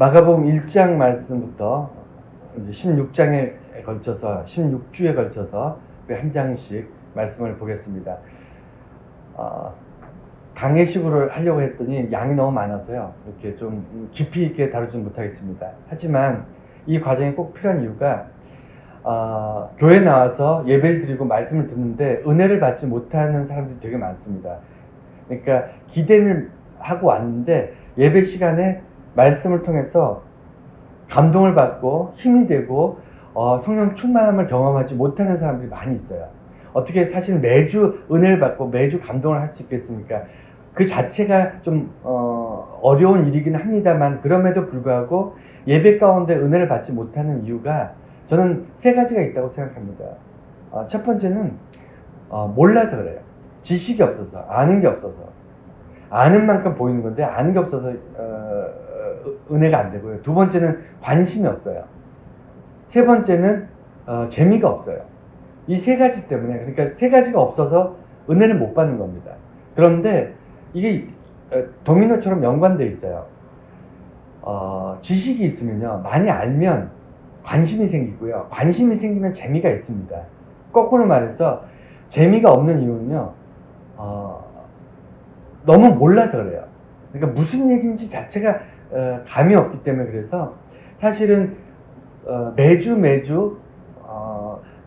마가복음 1장 말씀부터 이제 16장에 걸쳐서 16주에 걸쳐서 한 장씩 말씀을 보겠습니다. 강해식으로 하려고 했더니 양이 너무 많아서요. 이렇게 좀 깊이 있게 다루지 못하겠습니다. 하지만 이 과정이 꼭 필요한 이유가 교회 나와서 예배를 드리고 말씀을 듣는데 은혜를 받지 못하는 사람들이 되게 많습니다. 그러니까 기대를 하고 왔는데 예배 시간에 말씀을 통해서 감동을 받고 힘이 되고 성령 충만함을 경험하지 못하는 사람들이 많이 있어요. 어떻게 사실 매주 은혜를 받고 매주 감동을 할 수 있겠습니까? 그 자체가 좀 어려운 일이긴 합니다만, 그럼에도 불구하고 예배 가운데 은혜를 받지 못하는 이유가 저는 세 가지가 있다고 생각합니다. 첫 번째는 몰라서 그래요. 지식이 없어서, 아는 게 없어서. 아는 만큼 보이는 건데 아는 게 없어서 은혜가 안 되고요. 두 번째는 관심이 없어요. 세 번째는 재미가 없어요. 이 세 가지 때문에, 그러니까 세 가지가 없어서 은혜를 못 받는 겁니다. 그런데 이게 도미노처럼 연관되어 있어요. 지식이 있으면요, 많이 알면 관심이 생기고요. 관심이 생기면 재미가 있습니다. 거꾸로 말해서 재미가 없는 이유는요, 너무 몰라서 그래요. 그러니까 무슨 얘기인지 자체가 감이 없기 때문에. 그래서 사실은 매주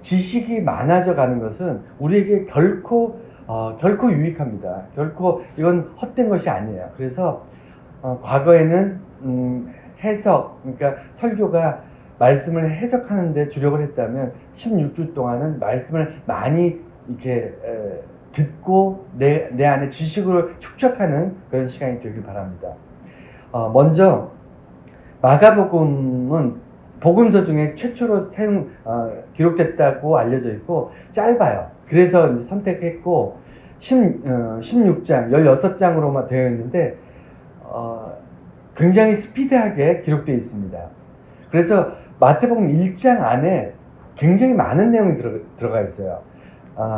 지식이 많아져 가는 것은 우리에게 결코 유익합니다. 결코 이건 헛된 것이 아니에요. 그래서 과거에는 해석, 그러니까 설교가 말씀을 해석하는 데 주력을 했다면 16주 동안은 말씀을 많이 이렇게 듣고 내 안에 지식으로 축적하는 그런 시간이 되길 바랍니다. 먼저 마가복음은 복음서 중에 최초로 기록됐다고 알려져 있고 짧아요. 그래서 이제 선택했고 16장, 16장으로만 되어 있는데 굉장히 스피드하게 기록되어 있습니다. 그래서 마태복음 1장 안에 굉장히 많은 내용이 들어가 있어요.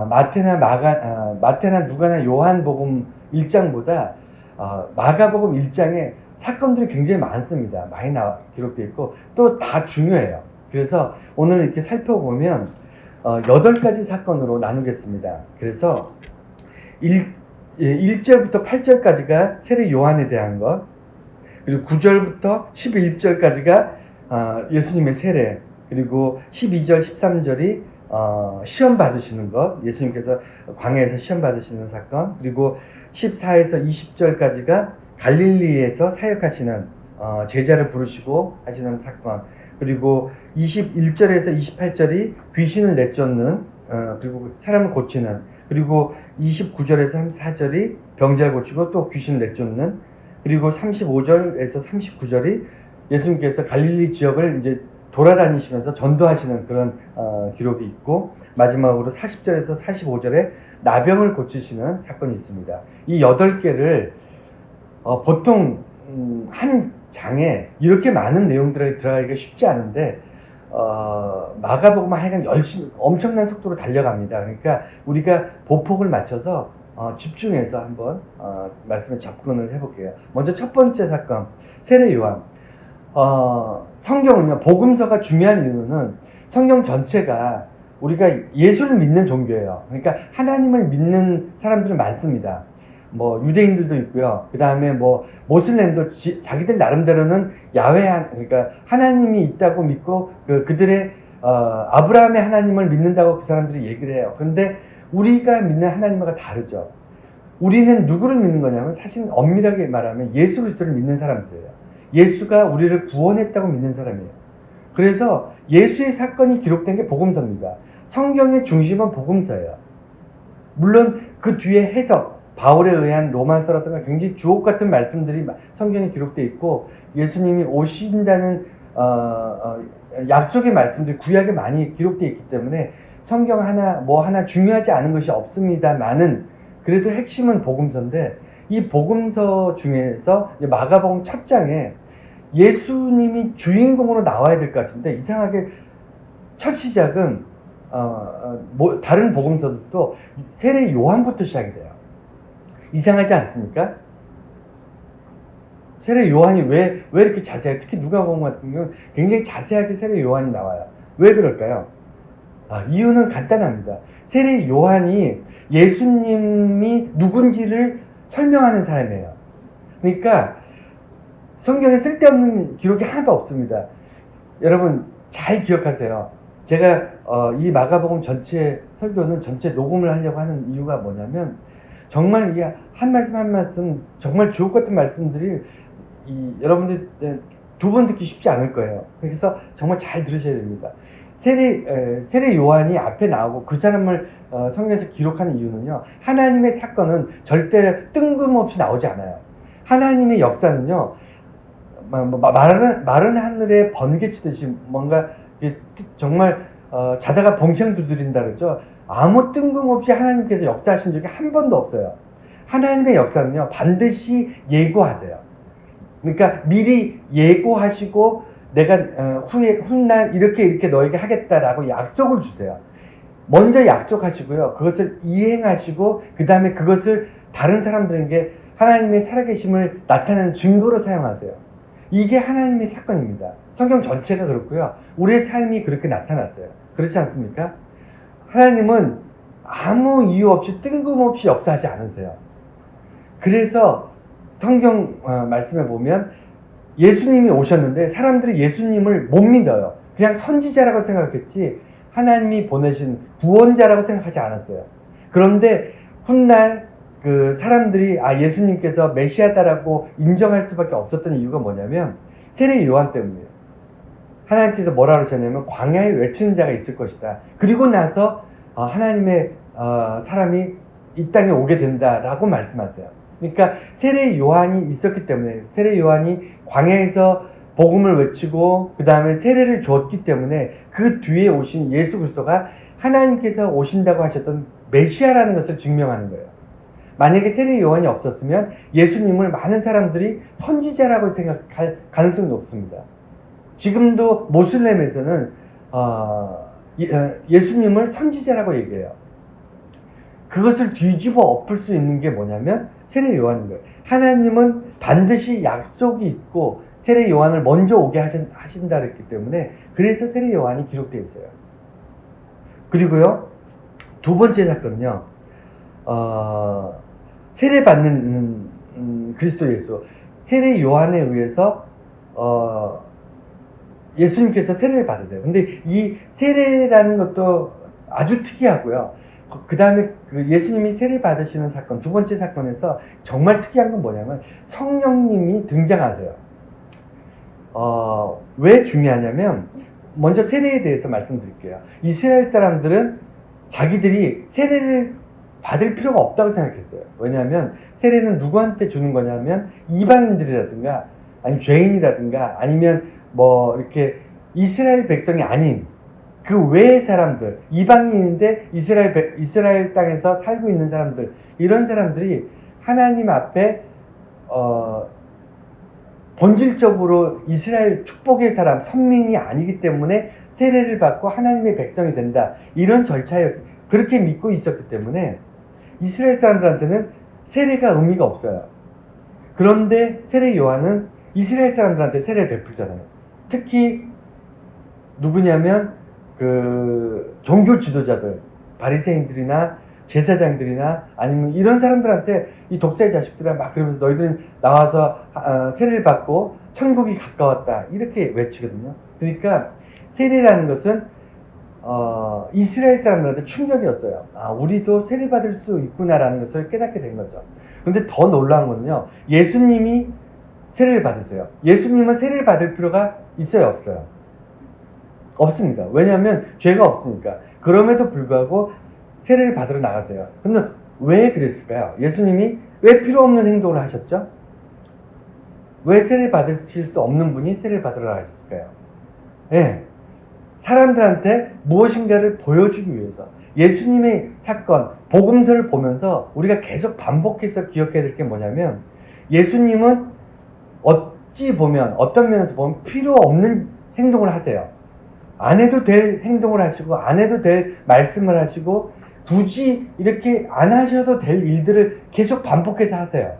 마태나 누가나 요한복음 1장보다 마가복음 1장에 사건들이 굉장히 많습니다. 많이 기록되어 있고 또 다 중요해요. 그래서 오늘 이렇게 살펴보면 8가지 사건으로 나누겠습니다. 그래서 1절부터 8절까지가 세례 요한에 대한 것, 그리고 9절부터 11절까지가 예수님의 세례, 그리고 12절, 13절이 시험 받으시는 것, 예수님께서 광야에서 시험 받으시는 사건, 그리고 14에서 20절까지가 갈릴리에서 사역하시는 제자를 부르시고 하시는 사건, 그리고 21절에서 28절이 귀신을 내쫓는 그리고 사람을 고치는, 그리고 29절에서 34절이 병자를 고치고 또 귀신을 내쫓는, 그리고 35절에서 39절이 예수님께서 갈릴리 지역을 이제 돌아다니시면서 전도하시는 그런 기록이 있고, 마지막으로 40절에서 45절에 나병을 고치시는 사건이 있습니다. 이 8개를 보통 한 장에 이렇게 많은 내용들이 들어가기가 쉽지 않은데 마가복음은 하여간 열심히 엄청난 속도로 달려갑니다. 그러니까 우리가 보폭을 맞춰서 집중해서 한번 말씀에 접근을 해볼게요. 먼저 첫 번째 사건, 세례 요한. 성경은요, 복음서가 중요한 이유는 성경 전체가 우리가 예수를 믿는 종교예요. 그러니까 하나님을 믿는 사람들이 많습니다. 뭐 유대인들도 있고요. 그 다음에 뭐 모슬렘도 자기들 나름대로는 그러니까 하나님이 있다고 믿고 그들의 아브라함의 하나님을 믿는다고 그 사람들이 얘기를 해요. 그런데 우리가 믿는 하나님과 다르죠. 우리는 누구를 믿는 거냐면 사실 엄밀하게 말하면 예수 그리스도를 믿는 사람들이에요. 예수가 우리를 구원했다고 믿는 사람이에요. 그래서 예수의 사건이 기록된 게 복음서입니다. 성경의 중심은 복음서예요. 물론 그 뒤에 해석, 바울에 의한 로마서라든가 굉장히 주옥 같은 말씀들이 성경에 기록되어 있고, 예수님이 오신다는 약속의 말씀들이 구약에 많이 기록되어 있기 때문에 성경 하나 중요하지 않은 것이 없습니다만은 그래도 핵심은 복음서인데, 이 복음서 중에서 마가복음 첫 장에 예수님이 주인공으로 나와야 될 것 같은데 이상하게 첫 시작은 다른 복음서도 세례 요한부터 시작이 돼요. 이상하지 않습니까? 세례 요한이 왜 이렇게 자세하게, 특히 누가복음 같은 경우는 굉장히 자세하게 세례 요한이 나와요. 왜 그럴까요? 이유는 간단합니다. 세례 요한이 예수님이 누군지를 설명하는 사람이에요. 그러니까 성경에 쓸데없는 기록이 하나도 없습니다. 여러분 잘 기억하세요. 제가 이 마가복음 전체 설교는 전체 녹음을 하려고 하는 이유가 뭐냐면, 정말 이 한 말씀 한 말씀 정말 주옥 같은 말씀들이 여러분들 두 번 듣기 쉽지 않을 거예요. 그래서 정말 잘 들으셔야 됩니다. 세례 요한이 앞에 나오고 그 사람을 성경에서 기록하는 이유는요, 하나님의 사건은 절대 뜬금없이 나오지 않아요. 하나님의 역사는요, 마른 하늘에 번개 치듯이 뭔가 정말 자다가 봉창 두드린다 그러죠. 아무 뜬금없이 하나님께서 역사하신 적이 한 번도 없어요. 하나님의 역사는요, 반드시 예고하세요. 그러니까 미리 예고하시고 내가 훗날 이렇게 너에게 하겠다라고 약속을 주세요. 먼저 약속하시고요, 그것을 이행하시고 그 다음에 그것을 다른 사람들에게 하나님의 살아계심을 나타내는 증거로 사용하세요. 이게 하나님의 사건입니다. 성경 전체가 그렇고요, 우리의 삶이 그렇게 나타났어요. 그렇지 않습니까? 하나님은 아무 이유 없이 뜬금없이 역사하지 않으세요. 그래서 성경 말씀에 보면 예수님이 오셨는데 사람들이 예수님을 못 믿어요. 그냥 선지자라고 생각했지 하나님이 보내신 구원자라고 생각하지 않았어요. 그런데 훗날 그 사람들이 예수님께서 메시아다라고 인정할 수밖에 없었던 이유가 뭐냐면 세례 요한 때문이에요. 하나님께서 뭐라 그러셨냐면 광야에 외치는 자가 있을 것이다. 그리고 나서 하나님의 사람이 이 땅에 오게 된다라고 말씀하세요. 그러니까 세례 요한이 있었기 때문에, 세례 요한이 광야에서 복음을 외치고 그 다음에 세례를 주었기 때문에 그 뒤에 오신 예수 그리스도가 하나님께서 오신다고 하셨던 메시아라는 것을 증명하는 거예요. 만약에 세례 요한이 없었으면 예수님을 많은 사람들이 선지자라고 생각할 가능성이 높습니다. 지금도 모슬렘에서는 예수님을 선지자라고 얘기해요. 그것을 뒤집어 엎을 수 있는 게 뭐냐면 세례 요한인 거예요. 하나님은 반드시 약속이 있고 세례 요한을 먼저 오게 하신다 그랬기 때문에 그래서 세례 요한이 기록되어 있어요. 그리고요, 두 번째 사건은요, 세례 받는 그리스도 예수, 세례 요한에 의해서 예수님께서 세례를 받으세요. 근데 이 세례라는 것도 아주 특이하고요. 그 다음에 예수님이 세례 받으시는 사건, 두 번째 사건에서 정말 특이한 건 뭐냐면 성령님이 등장하세요. 왜 중요하냐면, 먼저 세례에 대해서 말씀드릴게요. 이스라엘 사람들은 자기들이 세례를 받을 필요가 없다고 생각했어요. 왜냐하면 세례는 누구한테 주는 거냐면 이방인들이라든가 아니면 죄인이라든가 아니면 뭐 이렇게 이스라엘 백성이 아닌 그 외의 사람들, 이방인인데 이스라엘 땅에서 살고 있는 사람들, 이런 사람들이 하나님 앞에 본질적으로 이스라엘 축복의 사람, 선민이 아니기 때문에 세례를 받고 하나님의 백성이 된다, 이런 절차에 그렇게 믿고 있었기 때문에 이스라엘 사람들한테는 세례가 의미가 없어요. 그런데 세례 요한은 이스라엘 사람들한테 세례를 베풀잖아요. 특히 누구냐면 그 종교 지도자들, 바리새인들이나 제사장들이나 아니면 이런 사람들한테 이 독사의 자식들아 막 그러면서 너희들은 나와서 세례를 받고 천국이 가까웠다, 이렇게 외치거든요. 그러니까 세례라는 것은 이스라엘 사람들한테 충격이었어요. 우리도 세례 받을 수 있구나라는 것을 깨닫게 된 거죠. 근데 더 놀라운 거는요, 예수님이 세례를 받으세요. 예수님은 세례를 받을 필요가 있어요, 없어요? 없습니다. 왜냐하면 죄가 없으니까. 그럼에도 불구하고 세례를 받으러 나가세요. 근데 왜 그랬을까요? 예수님이 왜 필요 없는 행동을 하셨죠? 왜 세례 받으실 수 없는 분이 세례를 받으러 나가셨을까요? 네. 사람들한테 무엇인가를 보여주기 위해서. 예수님의 사건, 복음서를 보면서 우리가 계속 반복해서 기억해야 될 게 뭐냐면, 예수님은 어찌 보면, 어떤 면에서 보면 필요 없는 행동을 하세요. 안 해도 될 행동을 하시고 안 해도 될 말씀을 하시고 굳이 이렇게 안 하셔도 될 일들을 계속 반복해서 하세요.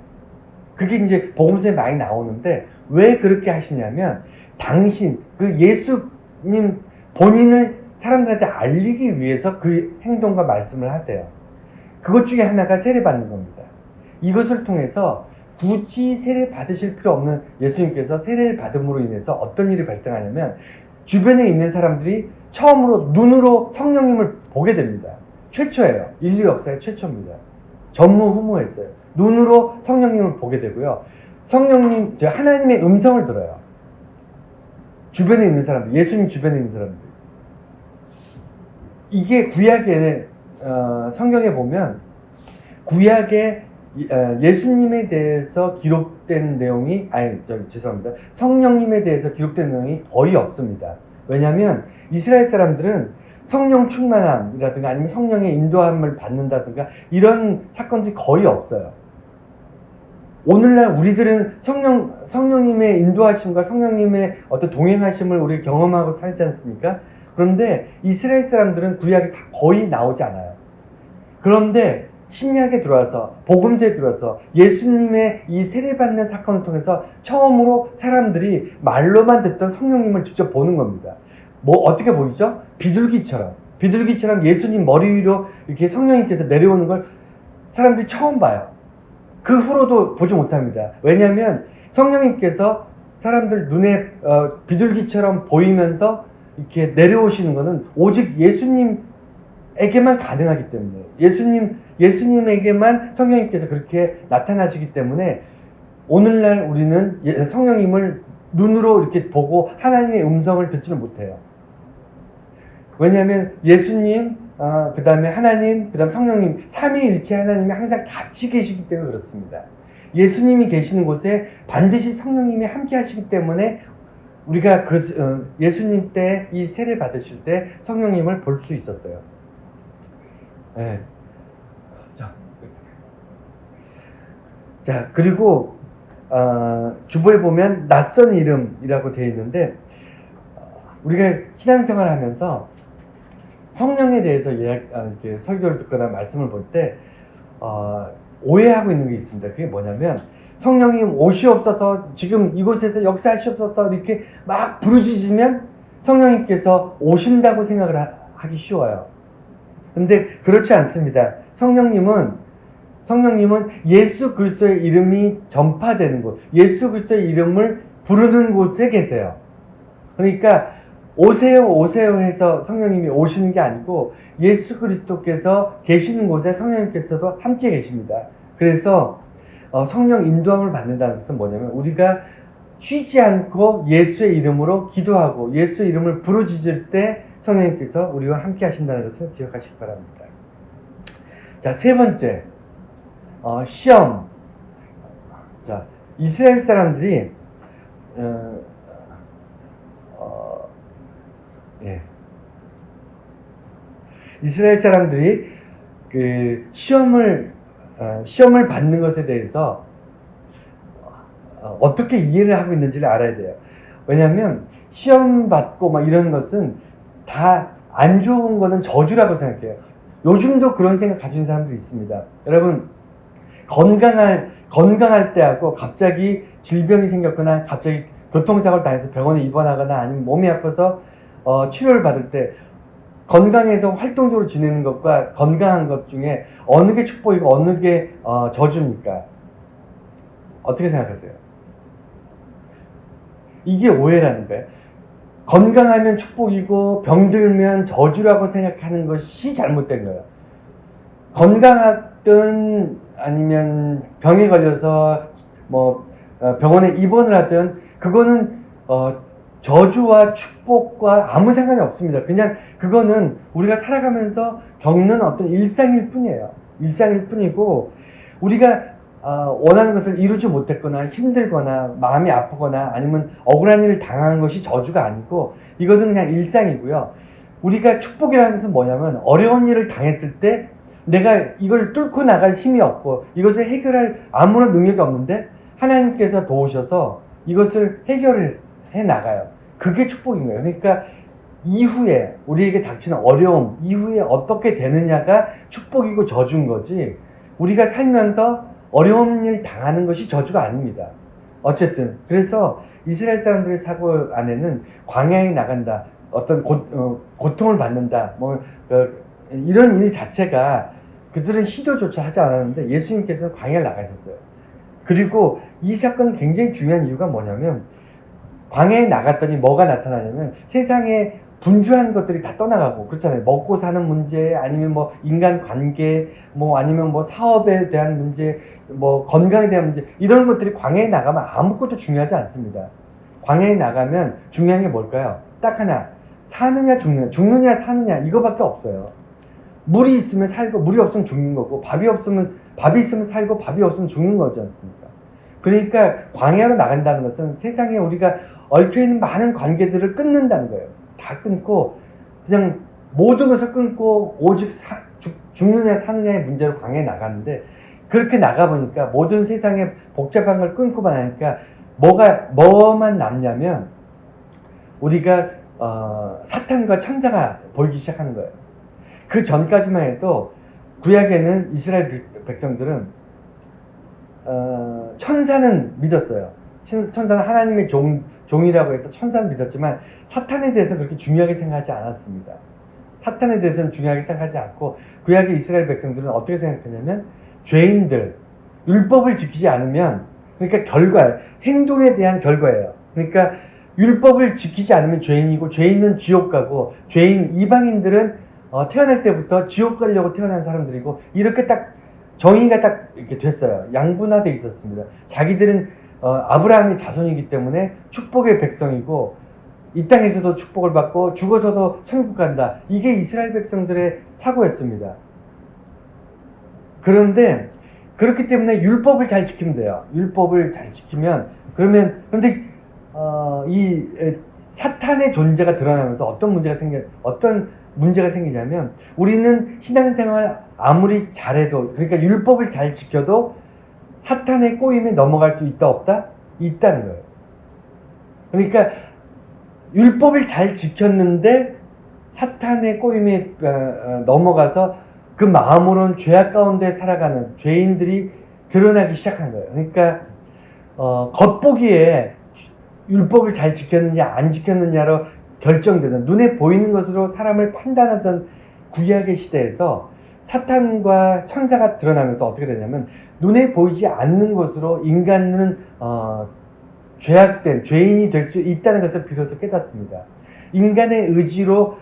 그게 이제 복음서에 많이 나오는데 왜 그렇게 하시냐면 당신 그 예수님 본인을 사람들한테 알리기 위해서 그 행동과 말씀을 하세요. 그것 중에 하나가 세례 받는 겁니다. 이것을 통해서 굳이 세례 받으실 필요 없는 예수님께서 세례를 받음으로 인해서 어떤 일이 발생하냐면 주변에 있는 사람들이 처음으로 눈으로 성령님을 보게 됩니다. 최초예요. 인류 역사의 최초입니다. 전무후무했어요. 눈으로 성령님을 보게 되고요. 성령님, 하나님의 음성을 들어요. 주변에 있는 사람들, 예수님 주변에 있는 사람들. 이게 구약에 성경에 보면 구약에 예수님에 대해서 기록된 내용이 죄송합니다. 성령님에 대해서 기록된 내용이 거의 없습니다. 왜냐하면 이스라엘 사람들은 성령 충만함이라든가 아니면 성령의 인도함을 받는다든가 이런 사건들이 거의 없어요. 오늘날 우리들은 성령님의 인도하심과 성령님의 어떤 동행하심을 우리 경험하고 살지 않습니까? 그런데 이스라엘 사람들은 구약에 거의 나오지 않아요. 그런데 신약에 들어와서 복음서에 들어와서 예수님의 이 세례받는 사건을 통해서 처음으로 사람들이 말로만 듣던 성령님을 직접 보는 겁니다. 뭐 어떻게 보이죠? 비둘기처럼 예수님 머리 위로 이렇게 성령님께서 내려오는 걸 사람들이 처음 봐요. 그 후로도 보지 못합니다. 왜냐하면 성령님께서 사람들 눈에 비둘기처럼 보이면서 이렇게 내려오시는 것은 오직 예수님에게만 가능하기 때문에 예수님에게만 성령님께서 그렇게 나타나시기 때문에 오늘날 우리는 성령님을 눈으로 이렇게 보고 하나님의 음성을 듣지는 못해요. 왜냐하면 예수님, 그 다음에 하나님, 그 다음 성령님, 삼위일체 하나님이 항상 같이 계시기 때문에 그렇습니다. 예수님이 계시는 곳에 반드시 성령님이 함께 하시기 때문에 우리가 예수님 때 이 세례 받으실 때 성령님을 볼 수 있었어요. 네. 자, 그리고 주보에 보면 낯선 이름이라고 되어 있는데 우리가 신앙생활을 하면서 성령에 대해서 이렇게 설교를 듣거나 말씀을 볼 때 오해하고 있는 게 있습니다. 그게 뭐냐면 성령님 오시옵소서, 지금 이곳에서 역사하시옵소서 이렇게 막 부르짖으면 성령님께서 오신다고 생각을 하기 쉬워요. 근데 그렇지 않습니다. 성령님은 예수 그리스도의 이름이 전파되는 곳, 예수 그리스도의 이름을 부르는 곳에 계세요. 그러니까 오세요 오세요 해서 성령님이 오시는 게 아니고 예수 그리스도께서 계시는 곳에 성령님께서도 함께 계십니다. 그래서 성령 인도함을 받는다는 것은 뭐냐면 우리가 쉬지 않고 예수의 이름으로 기도하고 예수의 이름을 부르짖을 때 성령님께서 우리와 함께 하신다는 것을 기억하시기 바랍니다. 자, 세 번째, 시험. 자, 이스라엘 사람들이 이스라엘 사람들이 그 시험을 받는 것에 대해서 어떻게 이해를 하고 있는지를 알아야 돼요. 왜냐하면 시험 받고 막 이런 것은 다 안 좋은 거는 저주라고 생각해요. 요즘도 그런 생각 가진 사람들이 있습니다. 여러분, 건강할 때하고 갑자기 질병이 생겼거나 갑자기 교통사고를 당해서 병원에 입원하거나 아니면 몸이 아파서 치료를 받을 때 건강해서 활동적으로 지내는 것과 건강한 것 중에 어느 게 축복이고 어느 게 저주입니까? 어떻게 생각하세요? 이게 오해라는 거예요. 건강하면 축복이고 병들면 저주라고 생각하는 것이 잘못된 거예요. 건강하든 아니면 병에 걸려서 병원에 입원을 하든 그거는 저주와 축복과 아무 상관이 없습니다. 그냥 그거는 우리가 살아가면서 겪는 어떤 일상일 뿐이에요. 일상일 뿐이고 우리가 원하는 것을 이루지 못했거나 힘들거나 마음이 아프거나 아니면 억울한 일을 당한 것이 저주가 아니고 이것은 그냥 일상이고요. 우리가 축복이라는 것은 뭐냐면 어려운 일을 당했을 때 내가 이걸 뚫고 나갈 힘이 없고 이것을 해결할 아무런 능력이 없는데 하나님께서 도우셔서 이것을 해결해 나가요. 그게 축복인 거예요. 그러니까 이후에 우리에게 닥치는 어려움 이후에 어떻게 되느냐가 축복이고 저주인 거지 우리가 살면서 어려운 일 당하는 것이 저주가 아닙니다. 어쨌든 그래서 이스라엘 사람들의 사고 안에는 광야에 나간다, 어떤 고통을 받는다, 이런 일 자체가 그들은 시도조차 하지 않았는데 예수님께서는 광야를 나가셨어요. 그리고 이 사건은 굉장히 중요한 이유가 뭐냐면 광야에 나갔더니 뭐가 나타나냐면 세상에 분주한 것들이 다 떠나가고 그렇잖아요. 먹고 사는 문제, 아니면 뭐 인간 관계, 뭐 아니면 뭐 사업에 대한 문제, 뭐 건강에 대한 문제, 이런 것들이 광야에 나가면 아무것도 중요하지 않습니다. 광야에 나가면 중요한 게 뭘까요? 딱 하나, 사느냐 죽느냐, 죽느냐 사느냐, 이거밖에 없어요. 물이 있으면 살고 물이 없으면 죽는 거고, 밥이 있으면 살고 밥이 없으면 죽는 거지 않습니까? 그러니까 광야로 나간다는 것은 세상에 우리가 얽혀있는 많은 관계들을 끊는다는 거예요. 다 끊고 그냥 모든 것을 끊고 오직 죽느냐 사느냐의 문제로 광야에 나가는데, 그렇게 나가보니까 모든 세상의 복잡한 걸 끊고만 하니까 뭐만 남냐면 우리가 사탄과 천사가 보이기 시작하는 거예요. 그 전까지만 해도 구약에는 이스라엘 백성들은 천사는 믿었어요. 천사는 하나님의 종이라고 해서 천사는 믿었지만 사탄에 대해서 그렇게 중요하게 생각하지 않았습니다. 사탄에 대해서는 중요하게 생각하지 않고 구약의 이스라엘 백성들은 어떻게 생각했냐면 죄인들, 율법을 지키지 않으면, 그러니까 행동에 대한 결과예요. 그러니까 율법을 지키지 않으면 죄인이고, 죄인은 지옥 가고, 이방인들은 태어날 때부터 지옥 가려고 태어난 사람들이고, 이렇게 딱 정의가 딱 이렇게 됐어요. 양분화되어 있었습니다. 자기들은 아브라함의 자손이기 때문에 축복의 백성이고 이 땅에서도 축복을 받고 죽어서도 천국 간다. 이게 이스라엘 백성들의 사고였습니다. 그런데 그렇기 때문에 율법을 잘 지키면 돼요. 율법을 잘 지키면, 그런데 이 사탄의 존재가 드러나면서 어떤 문제가 생기냐면, 우리는 신앙생활 아무리 잘해도, 그러니까 율법을 잘 지켜도 사탄의 꼬임에 넘어갈 수 있다 없다? 있다는 거예요. 그러니까 율법을 잘 지켰는데 사탄의 꼬임에 넘어가서 그 마음으로는 죄악 가운데 살아가는 죄인들이 드러나기 시작한 거예요. 그러니까 겉보기에 율법을 잘 지켰느냐 안 지켰느냐로 결정되는, 눈에 보이는 것으로 사람을 판단하던 구약의 시대에서 사탄과 천사가 드러나면서 어떻게 되냐면, 눈에 보이지 않는 것으로 인간은 죄악된 죄인이 될 수 있다는 것을 비로소 깨닫습니다. 인간의 의지로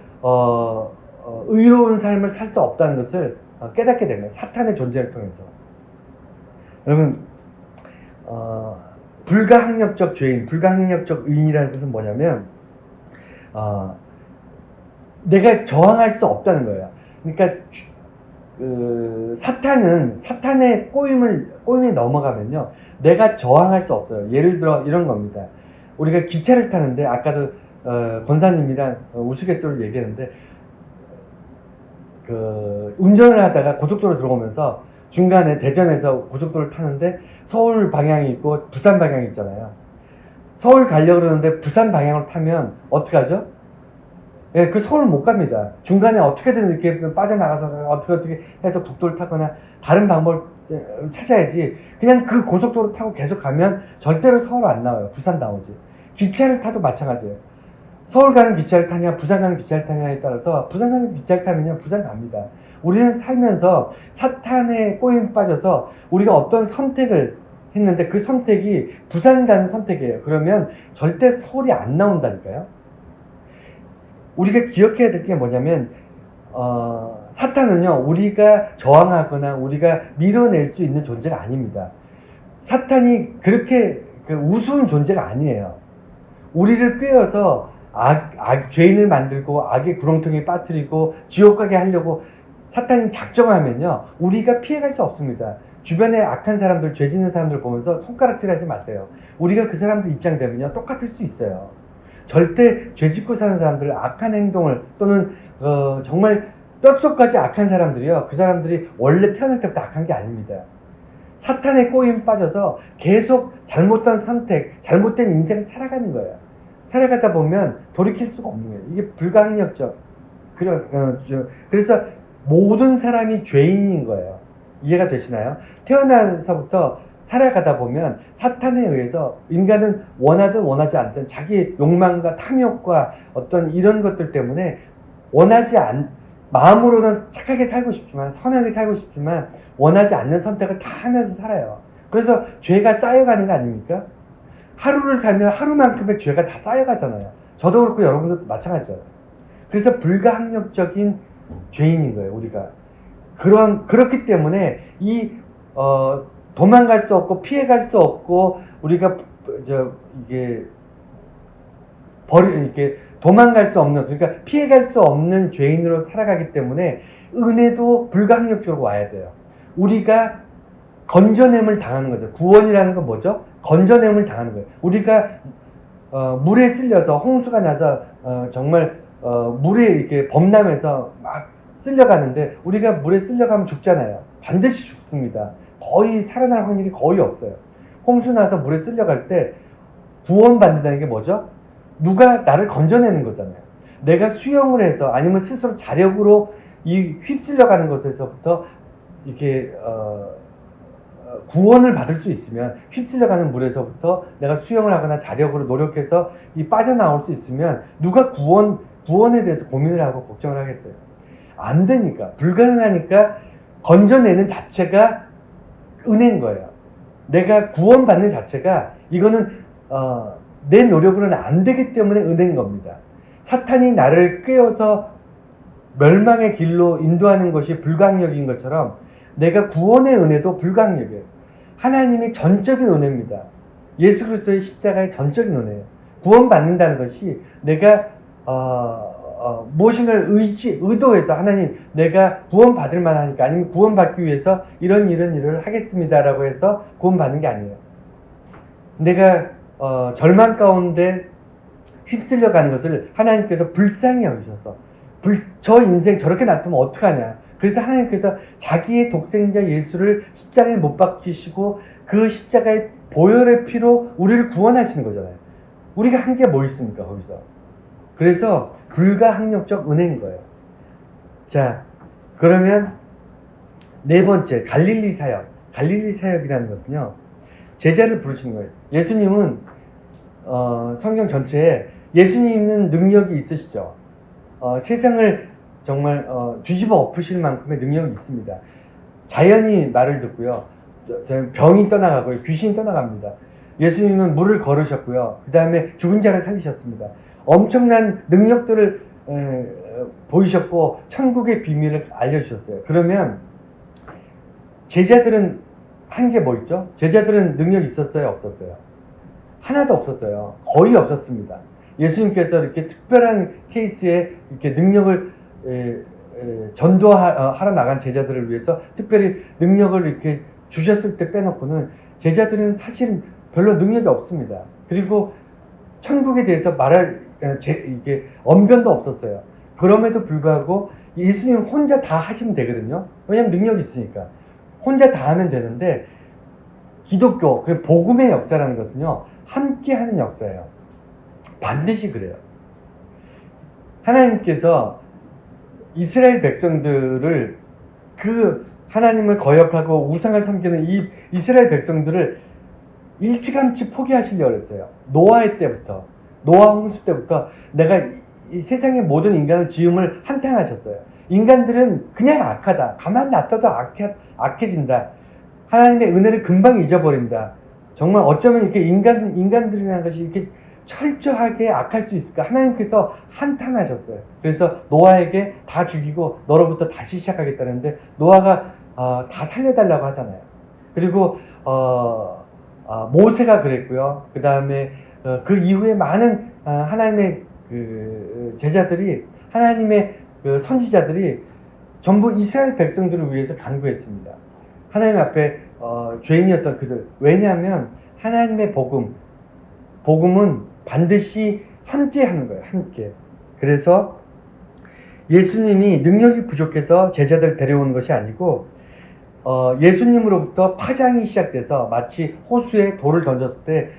의로운 삶을 살 수 없다는 것을 깨닫게 됩니다. 사탄의 존재를 통해서. 여러분, 불가항력적 죄인, 불가항력적 의인이라는 것은 뭐냐면 내가 저항할 수 없다는 거예요. 그러니까 사탄의 꼬임에 넘어가면요, 내가 저항할 수 없어요. 예를 들어 이런 겁니다. 우리가 기차를 타는데, 아까도 권사님이랑 우스갯소리를 얘기했는데, 운전을 하다가 고속도로 들어오면서 중간에 대전에서 고속도로를 타는데 서울 방향이 있고 부산 방향이 있잖아요. 서울 가려고 그러는데 부산 방향으로 타면 어떡하죠? 예, 그 서울 못 갑니다. 중간에 어떻게든 이렇게 빠져나가서 어떻게 해서 국도를 타거나 다른 방법을 찾아야지, 그냥 그 고속도로 타고 계속 가면 절대로 서울 안 나와요. 부산 나오지. 기차를 타도 마찬가지예요. 서울 가는 기차를 타냐 부산 가는 기차를 타냐에 따라서, 부산 가는 기차를 타면요 부산 갑니다. 우리는 살면서 사탄의 꼬임에 빠져서 우리가 어떤 선택을 했는데 그 선택이 부산 가는 선택이에요. 그러면 절대 서울이 안 나온다니까요. 우리가 기억해야 될 게 뭐냐면 사탄은요 우리가 저항하거나 우리가 밀어낼 수 있는 존재가 아닙니다. 사탄이 그렇게 우스운 존재가 아니에요. 우리를 꿰어서 죄인을 만들고 악의 구렁텅이에 빠뜨리고 지옥 가게 하려고 사탄이 작정하면요 우리가 피해갈 수 없습니다. 주변에 악한 사람들, 죄 짓는 사람들 보면서 손가락질하지 마세요. 우리가 그 사람들 입장 되면요 똑같을 수 있어요. 절대 죄 짓고 사는 사람들, 악한 행동을 또는 정말 뼛속까지 악한 사람들이요, 그 사람들이 원래 태어날 때부터 악한 게 아닙니다. 사탄의 꼬임 빠져서 계속 잘못된 선택, 잘못된 인생을 살아가는 거예요. 살아가다 보면 돌이킬 수가 없는 거예요. 이게 불가항력적. 그래서 모든 사람이 죄인인 거예요. 이해가 되시나요? 태어나서부터 살아가다 보면 사탄에 의해서 인간은 원하든 원하지 않든 자기 욕망과 탐욕과 어떤 이런 것들 때문에 마음으로는 착하게 살고 싶지만, 선하게 살고 싶지만 원하지 않는 선택을 다 하면서 살아요. 그래서 죄가 쌓여가는 거 아닙니까? 하루를 살면 하루만큼의 죄가 다 쌓여가잖아요. 저도 그렇고 여러분도 마찬가지잖아요. 그래서 불가항력적인 죄인인 거예요, 우리가. 그렇기 때문에 도망갈 수 없고 피해갈 수 없고 우리가 이게 도망갈 수 없는, 그러니까 피해갈 수 없는 죄인으로 살아가기 때문에 은혜도 불가항력적으로 와야 돼요. 우리가 건져냄을 당하는 거죠. 구원이라는 건 뭐죠? 건져냄을 당하는 거예요. 우리가 물에 쓸려서 홍수가 나서 정말 물에 이렇게 범람해서 막 쓸려가는데, 우리가 물에 쓸려가면 죽잖아요. 반드시 죽습니다. 거의 살아날 확률이 거의 없어요. 홍수 나서 물에 쓸려갈 때 구원받는다는 게 뭐죠? 누가 나를 건져내는 거잖아요. 내가 수영을 해서 아니면 스스로 자력으로 이 휩쓸려가는 것에서부터 이렇게 구원을 받을 수 있으면, 휩쓸려가는 물에서부터 내가 수영을 하거나 자력으로 노력해서 빠져나올 수 있으면 누가 구원에 대해서 고민을 하고 걱정을 하겠어요? 안 되니까, 불가능하니까 건져내는 자체가 은혜인 거예요. 내가 구원받는 자체가, 이거는 내 노력으로는 안 되기 때문에 은혜인 겁니다. 사탄이 나를 꿰어서 멸망의 길로 인도하는 것이 불가항력인 것처럼 내가 구원의 은혜도 불가항력이에요. 하나님의 전적인 은혜입니다. 예수 그리스도의 십자가의 전적인 은혜예요. 구원받는다는 것이 내가 무엇인가를 의도해서 하나님 내가 구원받을 만하니까, 아니면 구원받기 위해서 이런 일을 하겠습니다라고 해서 구원받는 게 아니에요. 내가 절망 가운데 휩쓸려 가는 것을 하나님께서 불쌍히 여기셔서 저 인생 저렇게 놔두면 어떡하냐. 그래서 하나님께서 자기의 독생자 예수를 십자가에 못 박히시고 그 십자가의 보혈의 피로 우리를 구원하시는 거잖아요. 우리가 한 게 뭐 있습니까 거기서. 그래서 불가항력적 은혜인 거예요. 자, 그러면 네 번째, 갈릴리 사역. 갈릴리 사역이라는 것은요, 제자를 부르시는 거예요. 예수님은 성경 전체에 예수님은 능력이 있으시죠. 세상을 정말 뒤집어 엎으실 만큼의 능력이 있습니다. 자연이 말을 듣고요, 병이 떠나가고요, 귀신이 떠나갑니다. 예수님은 물을 걸으셨고요, 그 다음에 죽은 자를 살리셨습니다. 엄청난 능력들을 보이셨고 천국의 비밀을 알려주셨어요. 그러면 제자들은 한 게 뭐 있죠? 제자들은 능력이 있었어요, 없었어요? 하나도 없었어요. 거의 없었습니다. 예수님께서 이렇게 특별한 케이스에 이렇게 능력을 전도하러 나간 제자들을 위해서 특별히 능력을 이렇게 주셨을 때 빼놓고는 제자들은 사실 별로 능력이 없습니다. 그리고 천국에 대해서 말할 이게 언변도 없었어요. 그럼에도 불구하고 예수님 혼자 다 하시면 되거든요. 왜냐하면 능력이 있으니까. 혼자 다 하면 되는데, 기독교, 복음의 역사라는 것은요, 함께 하는 역사예요. 반드시 그래요. 하나님께서 이스라엘 백성들을, 그 하나님을 거역하고 우상을 섬기는 이 이스라엘 백성들을 일찌감치 포기하시려고 했어요. 노아의 때부터, 노아 홍수 때부터 내가 이 세상의 모든 인간을 지음을 한탄하셨어요. 인간들은 그냥 악하다. 가만 놔둬도 악해진다. 하나님의 은혜를 금방 잊어버린다. 정말 어쩌면 이렇게 인간들이라는 것이 이렇게 철저하게 악할 수 있을까? 하나님께서 한탄하셨어요. 그래서 노아에게 다 죽이고 너로부터 다시 시작하겠다는데, 노아가 다 살려달라고 하잖아요. 그리고 모세가 그랬고요. 그 다음에 그 이후에 많은 하나님의 그 제자들이, 하나님의 그 선지자들이 전부 이스라엘 백성들을 위해서 간구했습니다. 하나님 앞에 죄인이었던 그들. 왜냐하면 하나님의 복음은 반드시 함께 하는 거예요. 함께. 그래서 예수님이 능력이 부족해서 제자들 데려오는 것이 아니고, 예수님으로부터 파장이 시작돼서 마치 호수에 돌을 던졌을 때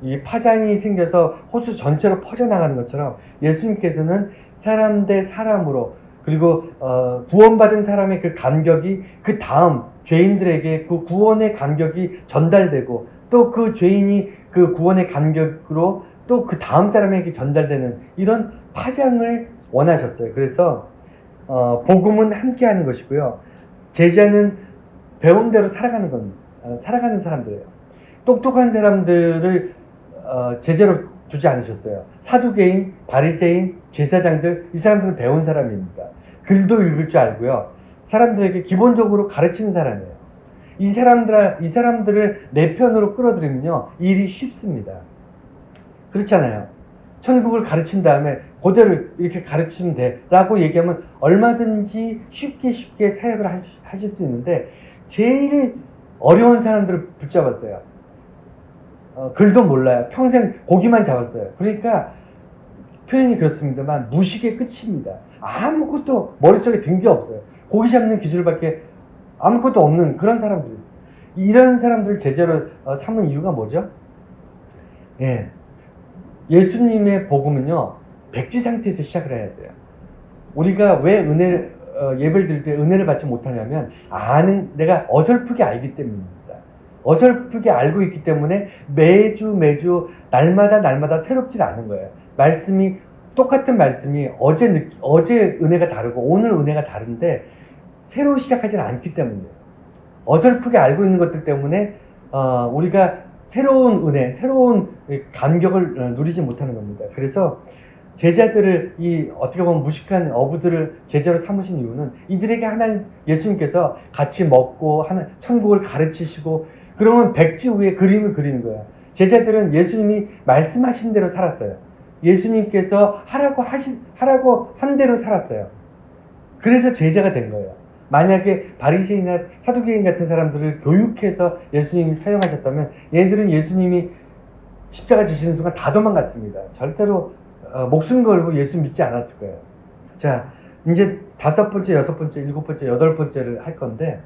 이 파장이 생겨서 호수 전체로 퍼져나가는 것처럼, 예수님께서는 사람 대 사람으로, 그리고 구원받은 사람의 그 감격이 그 다음 죄인들에게 그 구원의 감격이 전달되고 또 그 죄인이 그 구원의 감격으로 또 그 다음 사람에게 전달되는 이런 파장을 원하셨어요. 그래서 복음은 함께하는 것이고요. 제자는 배운 대로 살아가는 살아가는 사람들이에요. 똑똑한 사람들을 제자로 두지 않으셨어요. 사두개인, 바리새인, 제사장들, 이 사람들은 배운 사람입니다. 글도 읽을 줄 알고요. 사람들에게 기본적으로 가르치는 사람이에요. 이 사람들을 내 편으로 끌어들이면요, 일이 쉽습니다. 그렇잖아요. 천국을 가르친 다음에 그대로 이렇게 가르치면 돼 라고 얘기하면 얼마든지 쉽게 사역을 하실 수 있는데, 제일 어려운 사람들을 붙잡았어요. 글도 몰라요. 평생 고기만 잡았어요. 그러니까 표현이 그렇습니다만 무식의 끝입니다. 아무것도 머릿속에 든 게 없어요. 고기 잡는 기술밖에 아무것도 없는 그런 사람들. 이런 사람들을 제자로 삼은 이유가 뭐죠? 예. 예수님의 복음은요, 백지 상태에서 시작을 해야 돼요. 우리가 왜 예배를 드릴 때 은혜를 받지 못하냐면, 내가 어설프게 알기 때문입니다. 어설프게 알고 있기 때문에 매주 날마다 새롭지 않은 거예요. 똑같은 말씀이 어제 은혜가 다르고 오늘 은혜가 다른데 새로 시작하지는 않기 때문이에요. 어설프게 알고 있는 것들 때문에 우리가 새로운 은혜, 새로운 감격을 누리지 못하는 겁니다. 그래서 제자들을, 어떻게 보면 무식한 어부들을 제자로 삼으신 이유는 이들에게 예수님께서 같이 먹고 천국을 가르치시고, 그러면 백지 위에 그림을 그리는 거예요. 제자들은 예수님이 말씀하신 대로 살았어요. 예수님께서 하라고 한 대로 살았어요. 그래서 제자가 된 거예요. 만약에 바리새인이나 사두개인 같은 사람들을 교육해서 예수님이 사용하셨다면 얘들은 예수님이 십자가 지시는 순간 다 도망갔습니다. 절대로 목숨 걸고 예수 믿지 않았을 거예요. 자, 이제 5번째, 6번째, 7번째, 8번째를 할 건데,